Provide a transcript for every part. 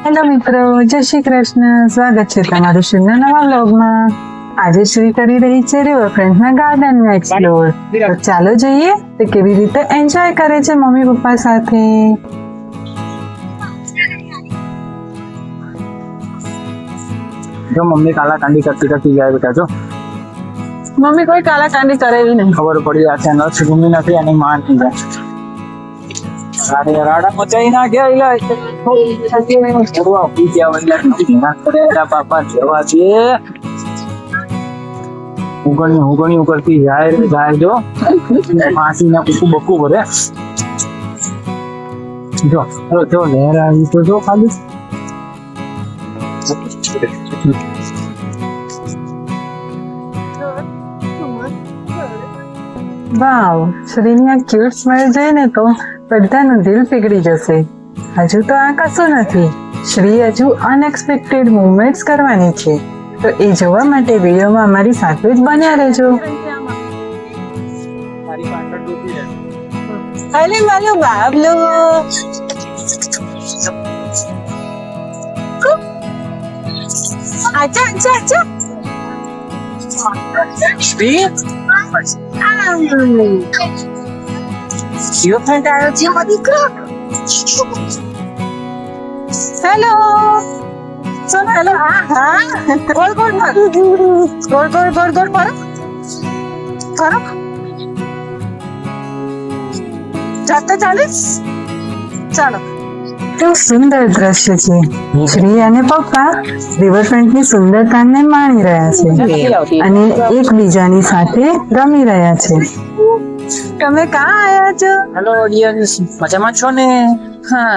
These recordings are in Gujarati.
હેલો મિત્રો, જય શ્રી કૃષ્ણ. સ્વાગત છે તમારું શ્રીના નવા વ્લોગમાં. આજે શ્રી કરી રહી છે રિવરફ્રન્ટના ગાર્ડનનું એક્સપ્લોર. તો ચાલો જોઈએ તે કેવી રીતે એન્જોય કરે છે મમ્મી પપ્પા સાથે. જો મમ્મી કાલા કાંડી કરતી કરતી જાય બેટા. જો મમ્મી કોઈ કાલા કાંડી કરેલી નહીં. ખબર પડી આ ચેનલ છે ઘૂમી નથી એની માં ની જાય. રાડા મચાઈ ના ગયા ઇલા છોડવા પી ગયા વલ્લા ના કરે પાપા જવા દે. ઉગણી ઉગરતી જાય રે જાય. જો માસી ના કુકુ બકુ ભરે. જો લહેર આવી તો જો ખાલી વાવ, શ્રીની આ ક્યુટ સ્માઈલ જોઈને તો બધાનું દિલ પીગળી જશે. હજુ તો આ કશું નથી, શ્રી હજુ અનએક્સપેક્ટેડ મુવમેન્ટ્સ કરવાની છે. તો એ જોવા માટે વિડીયોમાં અમારી સાથે જ બન્યા રહેજો. અરે મારો બાબલો, આજા આજા આજા. શ્રી જીઓ ફ્રેન્ડ આવ્યો છે મારો દીકરો. હેલો સોના, હેલો. હા ગોળ ગોળ માર, ગોળ ગોળ ગોળ ગોળ મારો મારો. જાતે ચાલીસ. ચાલો. કેવું સુંદર દ્રશ્ય છે. શ્રી અને પપ્પા રિવરફ્રન્ટની સુંદરતાને માણી રહ્યા છે અને એકબીજાની સાથે રમી રહ્યા છે. તમે ક્યાં આયા છો? હેલો ઓડિયન્સ, મજામાં છો ને? હા.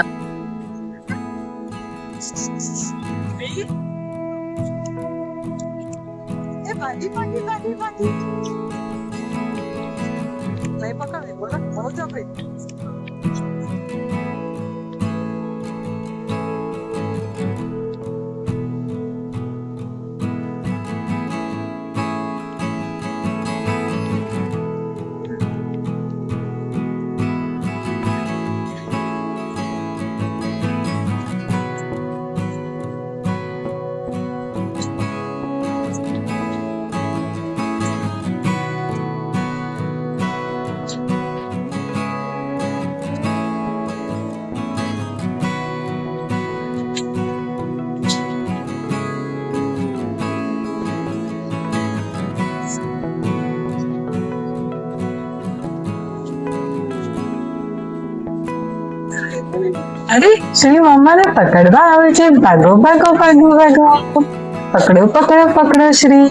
એ ભાજી ભાજી ભાજી ભાજી. નહીં પકડે, બોલો બહુ જબરી. અરે શ્રી મમ્માને પકડવા આવે છે. ભાગો ભાગો ભાગો ભાગો. પકડો પકડો પકડો શ્રી.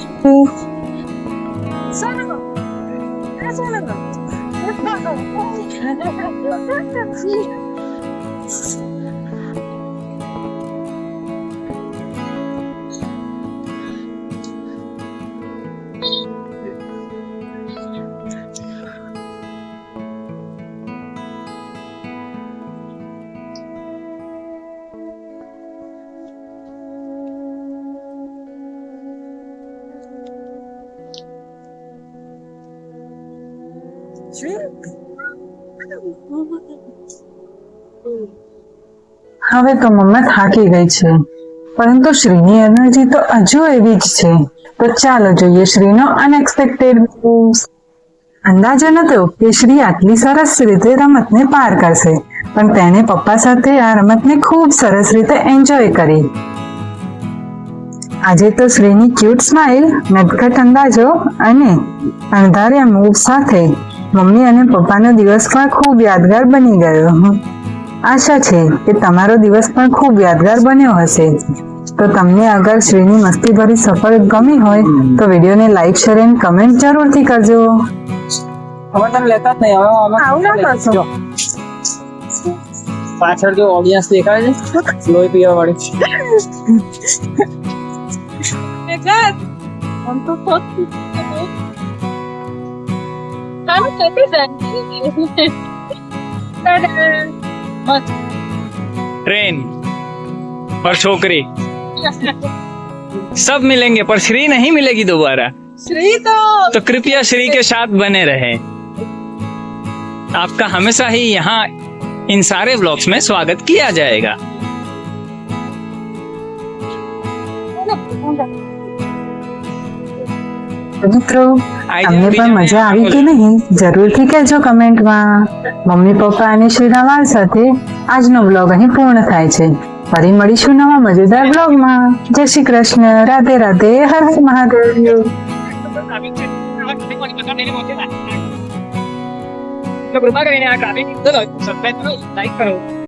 હવે તો મમ્મા થાકી ગઈ છે, પરંતુ શ્રીની એનર્જી તો હજુ એવી જ છે. તો ચાલો જોઈએ શ્રીનો અનએક્સપેક્ટેડ મૂવ્સ. અંદાજો નતો કે શ્રી આટલી સરસ રીતે રમતને પાર કરશે, પણ તેણે પપ્પા સાથે આ રમતને ખૂબ સરસ રીતે એન્જોય કરી. આજે તો શ્રીની ક્યુટ સ્માઇલ, નટખટ અંદાજો અને અણધાર્યા મૂવ સાથે મમ્મી અને પપ્પાનો દિવસ પણ ખૂબ યાદગાર બની ગયો. આશા છે કે તમારો દિવસ પણ ખૂબ યાદગાર બન્યો હશે. તો તમને અગર શ્રીની મસ્તી ભરી સફર ગમી હોય તો વિડીયોને લાઈક, શેર એન્ડ કમેન્ટ જરૂરથી કરજો. હવે તમે લેતા જ નહીં. હવે આવું ના કરશો. પાછળ જો ઓડિયન્સ દેખાય છે લોહી પીવા વાળી. ट्रेन और छोकरी सब मिलेंगे पर श्री नहीं मिलेगी दोबारा. श्री तो कृपया श्री के साथ बने रहें. आपका हमेशा ही यहाँ इन सारे व्लॉग्स में स्वागत किया जाएगा. મિત્રો તમને પણ મજા આવી કે નહીં જરૂરથી કહેજો કમેન્ટમાં. મમ્મી પપ્પા અને શ્રીના સાથે આજનો બ્લોગ અહીં પૂર્ણ થાય છે. ફરી મળીશું નવા મજેદાર બ્લોગમાં. જય શ્રી કૃષ્ણ, રાધે રાધે, હર હર મહાદેવ. તો કૃપા કરીને આ ટ્રાફિક ચલો સબસ્ક્રાઇબ કરો, લાઈક કરો.